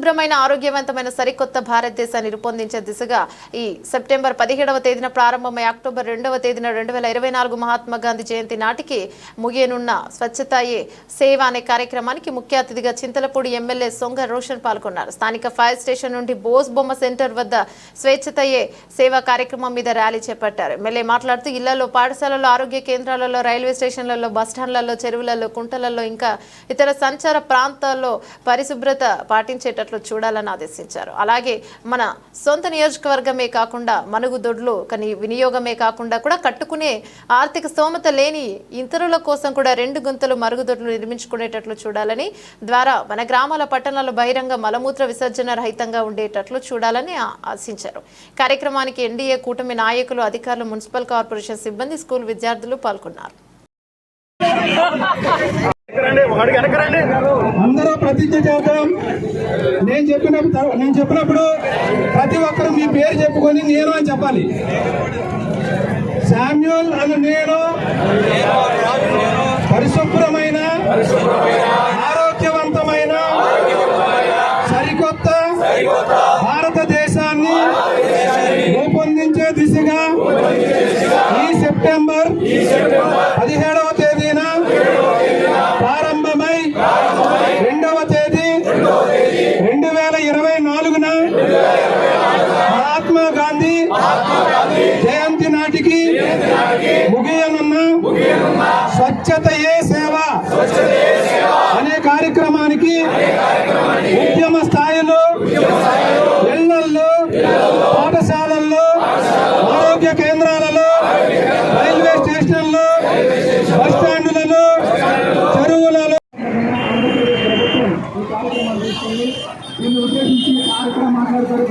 పరిశుభ్రమైన ఆరోగ్యవంతమైన సరికొత్త భారతదేశాన్ని రూపొందించే దిశగా ఈ సెప్టెంబర్ 17వ తేదీన ప్రారంభమై అక్టోబర్ 2వ తేదీన 2024 మహాత్మా గాంధీ జయంతి నాటికి ముగియనున్న స్వచ్ఛతాయే సేవ అనే కార్యక్రమానికి ముఖ్య అతిథిగా చింతలపూడి ఎమ్మెల్యే సొంగ రోషన్ పాల్గొన్నారు. స్థానిక ఫైర్ స్టేషన్ నుండి బోస్ బొమ్మ సెంటర్ వద్ద స్వచ్ఛతాయే సేవ కార్యక్రమం మీద ర్యాలీ చేపట్టారు. ఎమ్మెల్యే మాట్లాడుతూ ఇళ్లలో, పాఠశాలల్లో, ఆరోగ్య కేంద్రాలలో, రైల్వే స్టేషన్లలో, బస్టాండ్లలో, చెరువులలో, కుంటలలో ఇంకా ఇతర సంచార ప్రాంతాల్లో పరిశుభ్రత పాటించేటట్లు చూడాలని ఆదేశించారు. అలాగే మన సొంత నియోజకవర్గమే కాకుండా మనుగుదొడ్లు వినియోగమే కాకుండా కూడా కట్టుకునే ఆర్థిక స్తోమత లేని ఇతరుల కోసం కూడా 2 గుంతలు మరుగుదొడ్లు నిర్మించుకునేటట్లు చూడాలని, ద్వారా మన గ్రామాల, పట్టణాల్లో బహిరంగ మలమూత్ర విసర్జన రహితంగా ఉండేటట్లు చూడాలని ఆశించారు. కార్యక్రమానికి ఎన్డీఏ కూటమి నాయకులు, అధికారులు, మున్సిపల్ కార్పొరేషన్ సిబ్బంది, స్కూల్ విద్యార్థులు పాల్గొన్నారు. అందరూ ప్రతిజ్ఞ చేద్దాం. నేను చెప్పినప్పుడు ప్రతి ఒక్కరు మీ పేరు చెప్పుకొని నేను అని చెప్పాలి. శామ్యూల్ అని నేను పరిశుభ్రమైన, ఆరోగ్యవంతమైన, సరికొత్త భారతదేశాన్ని రూపొందించే దిశగా ఈ సెప్టెంబర్ 17వ తేదీన ప్రారంభమై 2వ తేదీ 2024న మహాత్మా గాంధీ జయంతి నాటికి ముగియనున్న స్వచ్ఛతయే సేవ అనే కార్యక్రమానికి ఉద్యమ స్థాయిలో ఇళ్లల్లో, పాఠశాలల్లో, ఆరోగ్య కేంద్రాలలో, రైల్వే స్టేషన్లో, బస్ స్టాండ్లలో, చెరువులలో దీన్ని ఉద్దేశించి కార్యక్రమం మాట్లాడతారు.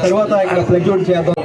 తర్వాత ఇక్కడ ఫ్లెక్స్ చేద్దాం.